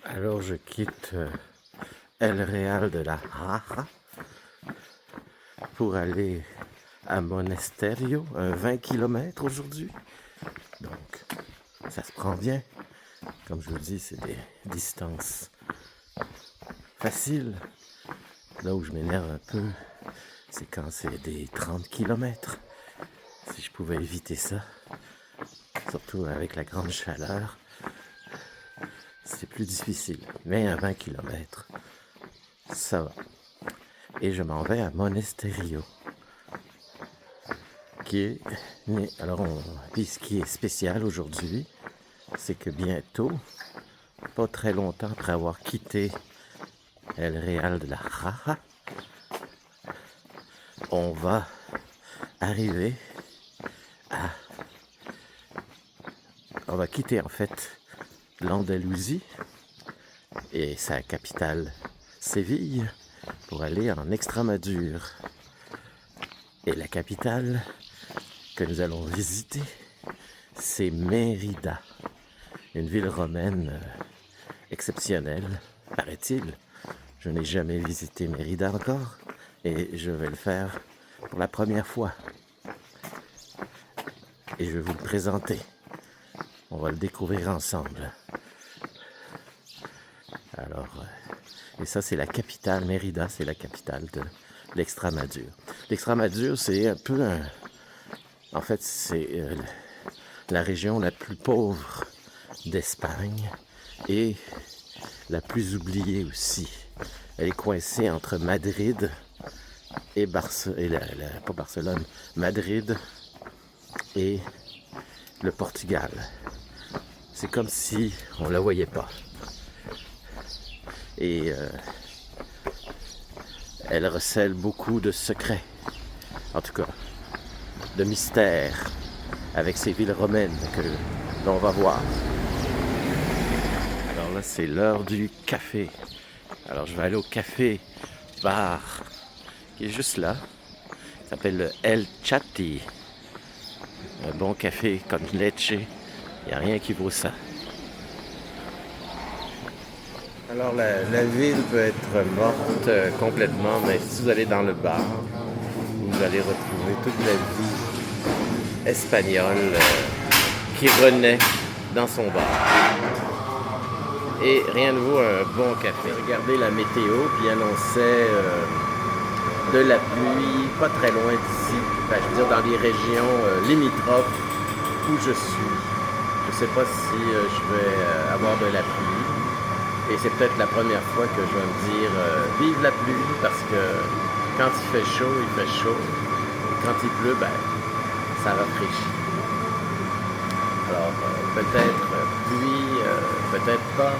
Alors je quitte El Real de la Raja pour aller à Monasterio, 20 km aujourd'hui. Donc ça se prend bien. Comme je vous dis, c'est des distances faciles. Là où je m'énerve un peu, c'est quand c'est des 30 km. Si je pouvais éviter ça, surtout avec la grande chaleur, c'est plus difficile. Mais à 20 km, ça va. Et je m'en vais à Monasterio. Puis ce qui est spécial aujourd'hui, c'est que bientôt, pas très longtemps après avoir quitté El Real de la Raja, on va arriver à... On va quitter en fait l'Andalousie et sa capitale Séville pour aller en Extremadure. Et la capitale que nous allons visiter, c'est Mérida, une ville romaine exceptionnelle, paraît-il. Je n'ai jamais visité Mérida encore et je vais le faire pour la première fois. Et je vais vous le présenter. On va le découvrir ensemble. Alors, et ça c'est la capitale, Mérida, c'est la capitale de l'Extremadure. L'Extremadure, c'est un peu un... En fait, c'est la région la plus pauvre d'Espagne et la plus oubliée aussi. Elle est coincée entre Madrid et pas Barcelone, Madrid et le Portugal. C'est comme si on ne la voyait pas. Et elle recèle beaucoup de secrets, en tout cas, de mystères, avec ces villes romaines que l'on va voir. Alors là, c'est l'heure du café. Alors je vais aller au café bar qui est juste là. Ça s'appelle le El Chatti. Un bon café comme leche. Il n'y a rien qui vaut ça. Alors la ville peut être morte complètement, mais si vous allez dans le bar, vous allez retrouver toute la vie espagnole qui renaît dans son bar. Et rien ne vaut un bon café. Regardez la météo qui annonçait de la pluie pas très loin d'ici. Enfin, je veux dire dans les régions limitrophes où je suis. Je ne sais pas si je vais avoir de la pluie. Et c'est peut-être la première fois que je vais me dire vive la pluie, parce que quand il fait chaud, il fait chaud. Et quand il pleut, ben, ça rafraîchit. Alors peut-être pluie, peut-être pas,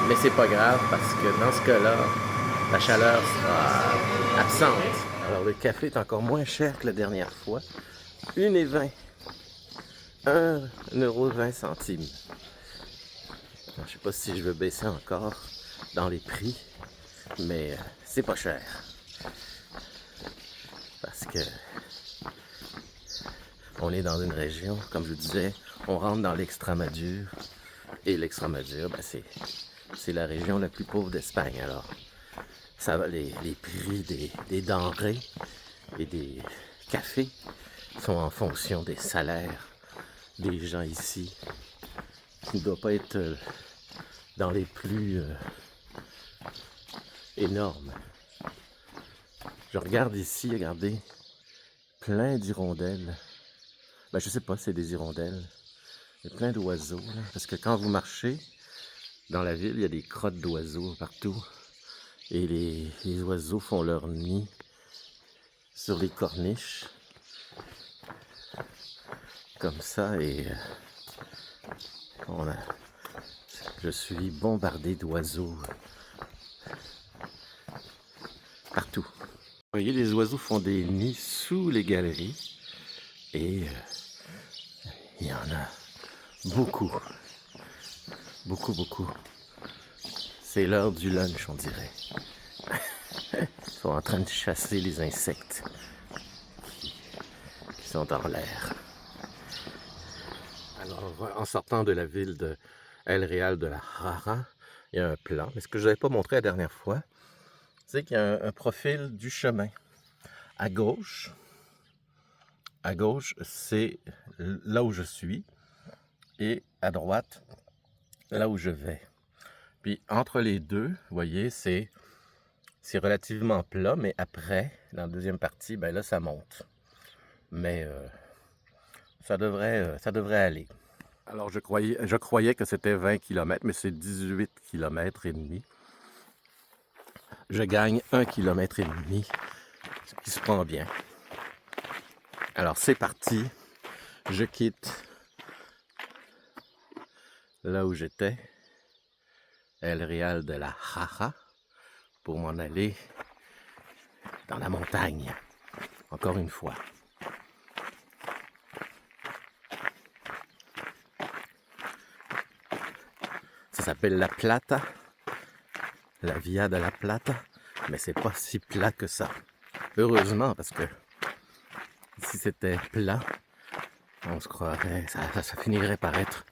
mais c'est pas grave parce que dans ce cas-là, la chaleur sera absente. Alors le café est encore moins cher que la dernière fois. 1,20 €. 1,20 €. Je ne sais pas si je veux baisser encore dans les prix, mais c'est pas cher. Parce que on est dans une région, comme je vous disais, on rentre dans l'Extremadure. Et l'Extremadure, ben c'est la région la plus pauvre d'Espagne. Alors, ça va, les prix des denrées et des cafés sont en fonction des salaires des gens ici. Il ne doit pas être dans les plus énormes. Je regarde ici, regardez, plein d'hirondelles. Ben, je sais pas, c'est des hirondelles. Il y a plein d'oiseaux, là, parce que quand vous marchez dans la ville, il y a des crottes d'oiseaux partout. Et les oiseaux font leur nid sur les corniches. Comme ça, et je suis bombardé d'oiseaux partout. Vous voyez, les oiseaux font des nids sous les galeries. Et il y en a beaucoup. Beaucoup, beaucoup. C'est l'heure du lunch, on dirait. Ils sont en train de chasser les insectes qui sont dans l'air. Alors, en sortant de la ville de El Real de la Raja, il y a un plan. Mais ce que je n'avais pas montré la dernière fois, c'est qu'il y a un profil du chemin. À gauche, c'est là où je suis, et à droite, là où je vais. Puis entre les deux, vous voyez, c'est relativement plat, mais après, dans la deuxième partie, ben là, ça monte. Mais ça devrait aller. Alors, je croyais que c'était 20 km, mais c'est 18 km et demi. Je gagne 1 km et demi, ce qui se prend bien. Alors, c'est parti. Je quitte là où j'étais, El Real de la Jaja, pour m'en aller dans la montagne, encore une fois. Ça s'appelle La Plata, la Via de la Plata, mais c'est pas si plat que ça. Heureusement, parce que si c'était plat, on se croirait, ça finirait par être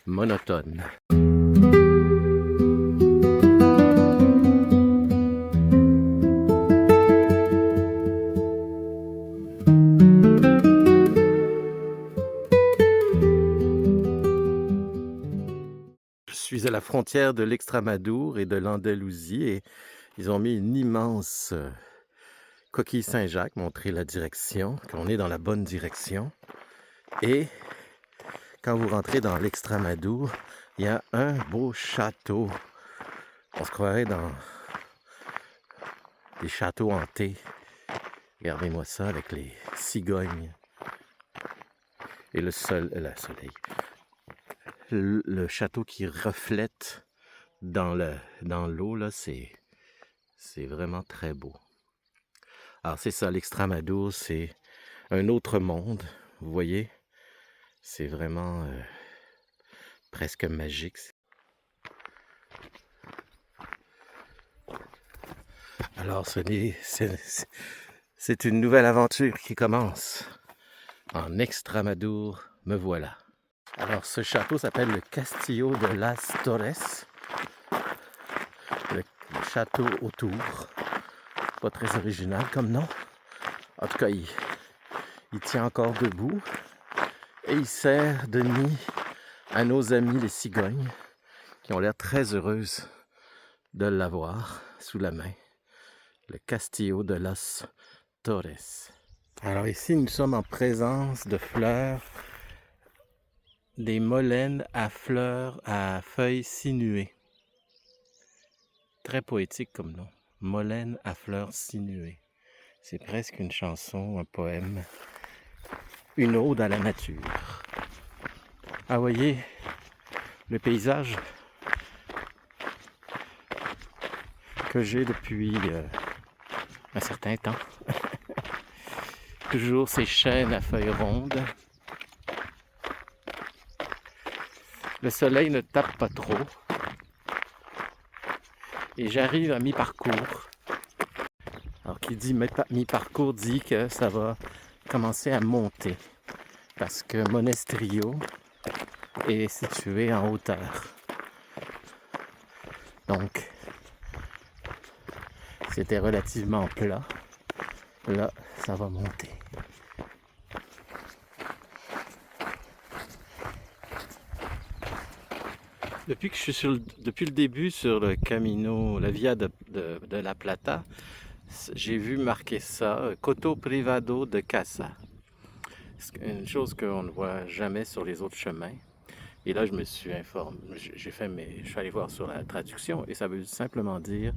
monotone. Je suis à la frontière de l'Extramadour et de l'Andalousie et ils ont mis une immense coquille Saint-Jacques, montrer la direction, qu'on est dans la bonne direction. Et quand vous rentrez dans l'Extramadour, il y a un beau château. On se croirait dans des châteaux hantés. Regardez-moi ça avec les cigognes et le soleil. Le château qui reflète dans l'eau, là, c'est vraiment très beau. Alors c'est ça, l'Extramadour, c'est un autre monde, vous voyez? C'est vraiment presque magique. Alors c'est une nouvelle aventure qui commence. En Extramadour, me voilà. Alors ce château s'appelle le Castillo de las Torres. Le château autour. Pas très original comme nom. En tout cas, il tient encore debout. Et il sert de nid à nos amis les cigognes, qui ont l'air très heureuses de l'avoir sous la main. Le Castillo de las Torres. Alors ici, nous sommes en présence de fleurs, des molènes à feuilles sinuées. Très poétique comme nom. Molène à fleurs sinuées. C'est presque une chanson, un poème, une ode à la nature. Ah, voyez, le paysage que j'ai depuis un certain temps. Toujours ces chênes à feuilles rondes. Le soleil ne tape pas trop. Et j'arrive à mi-parcours. Alors, qui dit mi-parcours dit que ça va commencer à monter. Parce que Monestrillo est situé en hauteur. Donc, c'était relativement plat. Là, ça va monter. Depuis que je suis depuis le début sur le Camino, la Via de la Plata, j'ai vu marquer ça, Coto Privado de Casa. C'est une chose qu'on ne voit jamais sur les autres chemins. Et là, je me suis informé, je suis allé voir sur la traduction et ça veut simplement dire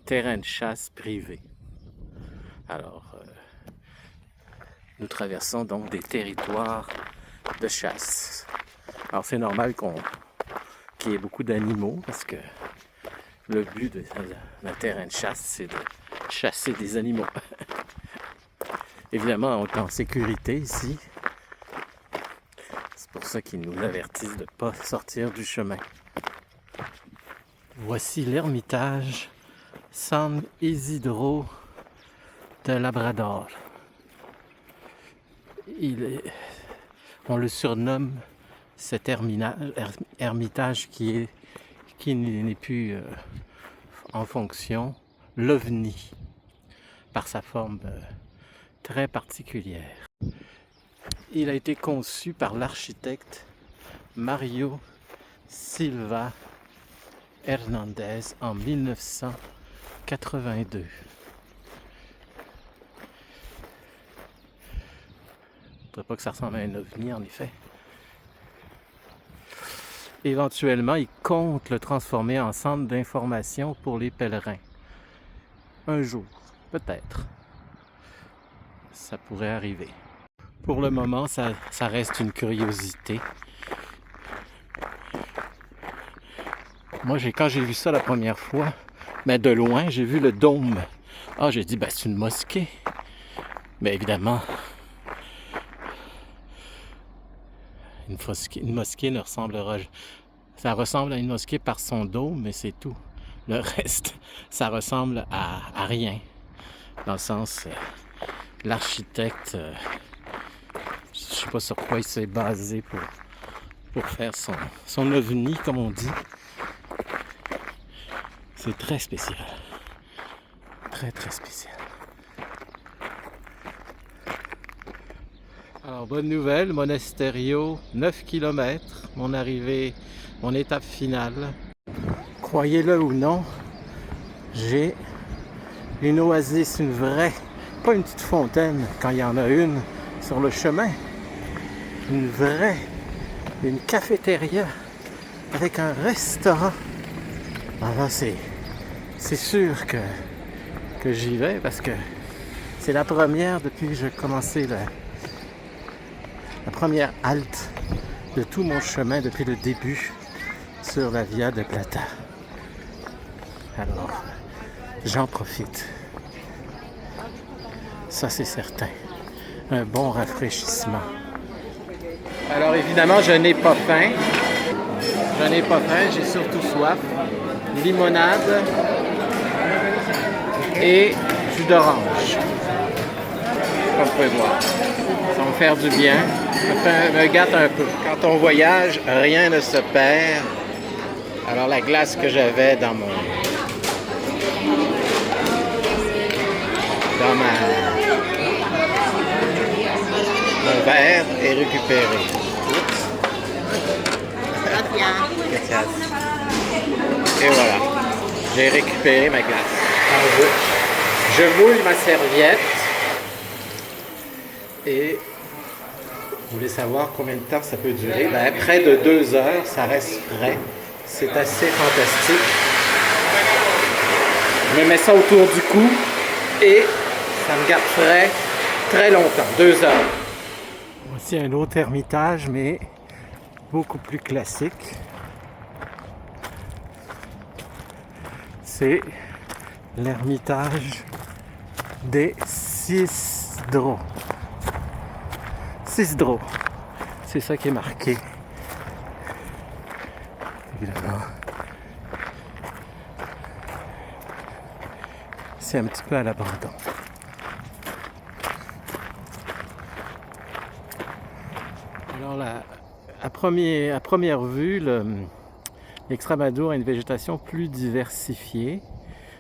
terrain de chasse privé. Alors, nous traversons donc des territoires de chasse. Alors, c'est normal qu'il y ait beaucoup d'animaux parce que le but d'un terrain de chasse, c'est de chasser des animaux. Évidemment, on est en sécurité ici. C'est pour ça qu'ils nous avertissent de ne pas sortir du chemin. Voici l'ermitage San Isidro de Labrador. On le surnomme cet ermitage qui est qui n'est plus en fonction, l'OVNI, par sa forme très particulière. Il a été conçu par l'architecte Mario Silva Hernandez en 1982. Je ne dirais pas que ça ressemble à un ovni en effet. Éventuellement, il compte le transformer en centre d'information pour les pèlerins. Un jour, peut-être. Ça pourrait arriver. Pour le moment, ça reste une curiosité. Moi, quand j'ai vu ça la première fois, mais de loin, j'ai vu le dôme. Ah, j'ai dit, c'est une mosquée. Mais évidemment, une mosquée ne ressemblera... Ça ressemble à une mosquée par son dôme, mais c'est tout. Le reste, ça ressemble à rien. Dans le sens, l'architecte, je ne sais pas sur quoi il s'est basé pour faire son ovni, comme on dit. C'est très spécial. Très, très spécial. Alors, bonne nouvelle, Monasterio, 9 km, mon arrivée, mon étape finale. Croyez-le ou non, j'ai une oasis, une vraie, pas une petite fontaine quand il y en a une sur le chemin, une vraie, une cafétéria avec un restaurant. Alors c'est sûr que j'y vais parce que c'est la première depuis que j'ai commencé la première halte de tout mon chemin depuis le début sur la Via de Plata. Alors, j'en profite. Ça, c'est certain. Un bon rafraîchissement. Alors, évidemment, je n'ai pas faim. J'ai surtout soif. Limonade et jus d'orange. Comme vous pouvez voir. Ça va me faire du bien. Ça me gâte un peu. Quand on voyage, rien ne se perd. Alors, la glace que j'avais dans mon verre est récupéré. Oups. Gracias. Et voilà, j'ai récupéré ma glace. Alors, je moule ma serviette et vous voulez savoir combien de temps ça peut durer? Près de 2 heures, ça reste frais. C'est assez fantastique. Je me mets ça autour du cou et ça me garde frais très longtemps, 2 heures. Voici un autre ermitage, mais beaucoup plus classique. C'est l'ermitage des Cisdro. Cisdro, c'est ça qui est marqué. Évidemment. C'est un petit peu à l'abandon. Alors à première vue, l'Extremadure a une végétation plus diversifiée.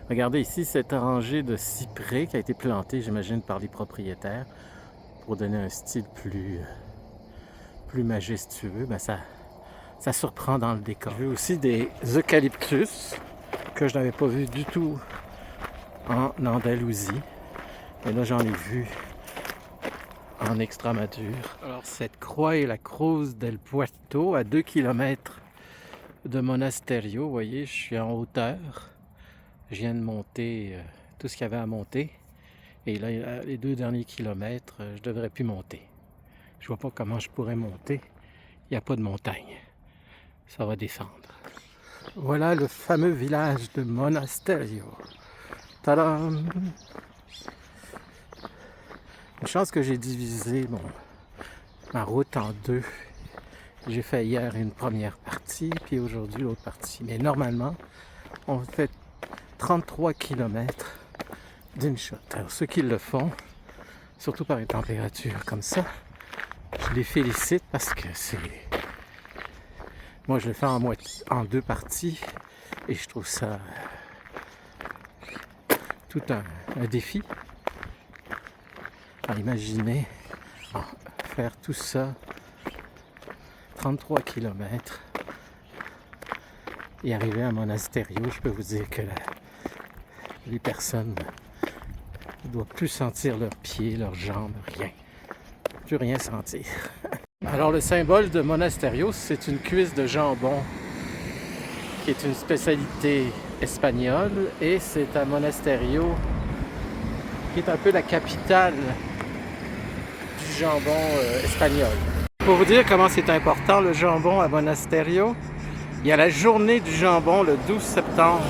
Regardez ici cette rangée de cyprès qui a été plantée, j'imagine, par les propriétaires pour donner un style plus majestueux. Ça surprend dans le décor. J'ai vu aussi des eucalyptus que je n'avais pas vu du tout en Andalousie. Et là, j'en ai vu en Extremadure. Alors, cette croix est la Cruz del Puerto, à 2 km de Monasterio. Vous voyez, je suis en hauteur. Je viens de monter tout ce qu'il y avait à monter. Et là, les 2 derniers kilomètres, je devrais plus monter. Je vois pas comment je pourrais monter. Il n'y a pas de montagne. Ça va descendre. Voilà le fameux village de Monasterio. Tadam! Une chance que j'ai divisé ma route en 2. J'ai fait hier une première partie, puis aujourd'hui l'autre partie. Mais normalement, on fait 33 km d'une shot. Alors ceux qui le font, surtout par une température comme ça, je les félicite parce que c'est Moi, je le fais en deux parties et je trouve ça tout un défi à imaginer faire tout ça, 33 km et arriver à Monasterio. Je peux vous dire que les personnes ne doivent plus sentir leurs pieds, leurs jambes, rien. Plus rien sentir. Alors le symbole de Monasterio, c'est une cuisse de jambon qui est une spécialité espagnole et c'est à Monasterio qui est un peu la capitale du jambon espagnol. Pour vous dire comment c'est important le jambon à Monasterio, il y a la journée du jambon le 12 septembre.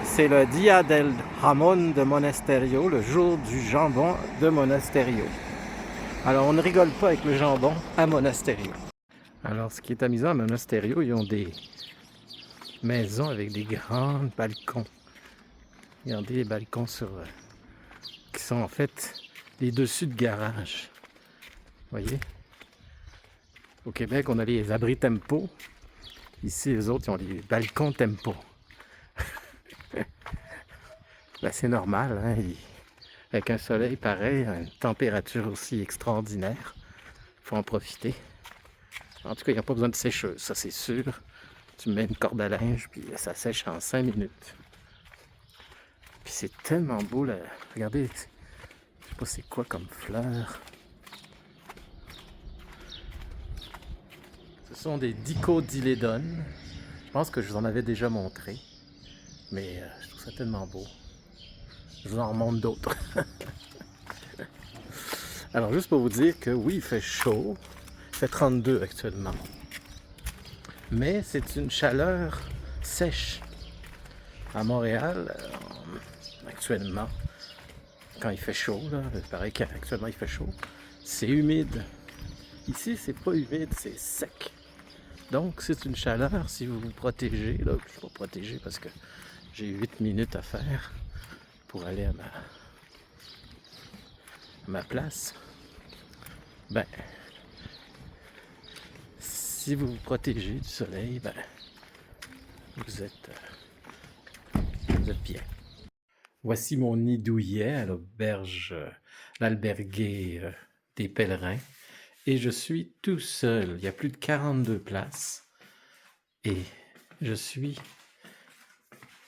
C'est le Dia del Jamón de Monasterio, le jour du jambon de Monasterio. Alors, on ne rigole pas avec le jambon à Monasterio. Alors, ce qui est amusant à Monasterio, ils ont des maisons avec des grands balcons. Regardez les balcons qui sont en fait les dessus de garage. Vous voyez? Au Québec, on a les abris Tempo. Ici, les autres, ils ont les balcons Tempo. Ben, c'est normal, hein? Avec un soleil pareil, une température aussi extraordinaire, il faut en profiter. En tout cas, il n'y a pas besoin de sécheuse, ça c'est sûr. Tu mets une corde à linge, puis ça sèche en 5 minutes. Puis c'est tellement beau, là. Regardez, je sais pas c'est quoi comme fleurs. Ce sont des dicotylédones. Je pense que je vous en avais déjà montré, mais je trouve ça tellement beau. Je vous en remonte d'autres. Alors, juste pour vous dire que oui, il fait chaud. Il fait 32 actuellement. Mais c'est une chaleur sèche. À Montréal, actuellement, quand il fait chaud, là, pareil qu'actuellement il fait chaud, c'est humide. Ici, c'est pas humide, c'est sec. Donc, c'est une chaleur, si vous vous protégez, là, je ne suis pas protégé parce que j'ai 8 minutes à faire pour aller à ma place, ben, si vous vous protégez du soleil, ben, vous êtes bien. Voici mon nid douillet à l'auberge, l'albergué des pèlerins. Et je suis tout seul. Il y a plus de 42 places. Et je suis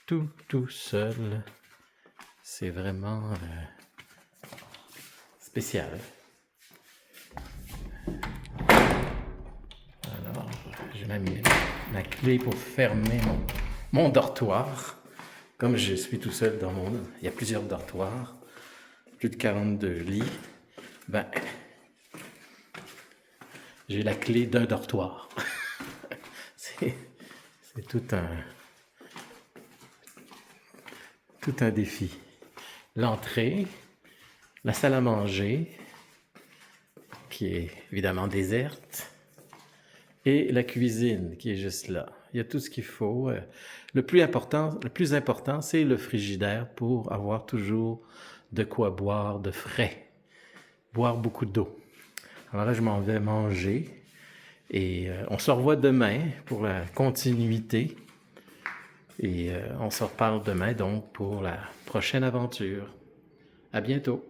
tout seul. C'est vraiment spécial. Alors, j'ai ma clé pour fermer mon dortoir. Comme je suis tout seul il y a plusieurs dortoirs, plus de 42 lits, ben, j'ai la clé d'un dortoir. c'est tout un défi. L'entrée, la salle à manger, qui est évidemment déserte, et la cuisine qui est juste là. Il y a tout ce qu'il faut. Le plus important, c'est le frigidaire pour avoir toujours de quoi boire de frais. Boire beaucoup d'eau. Alors là, je m'en vais manger et on se revoit demain pour la continuité. Et on se reparle demain donc pour la prochaine aventure. À bientôt!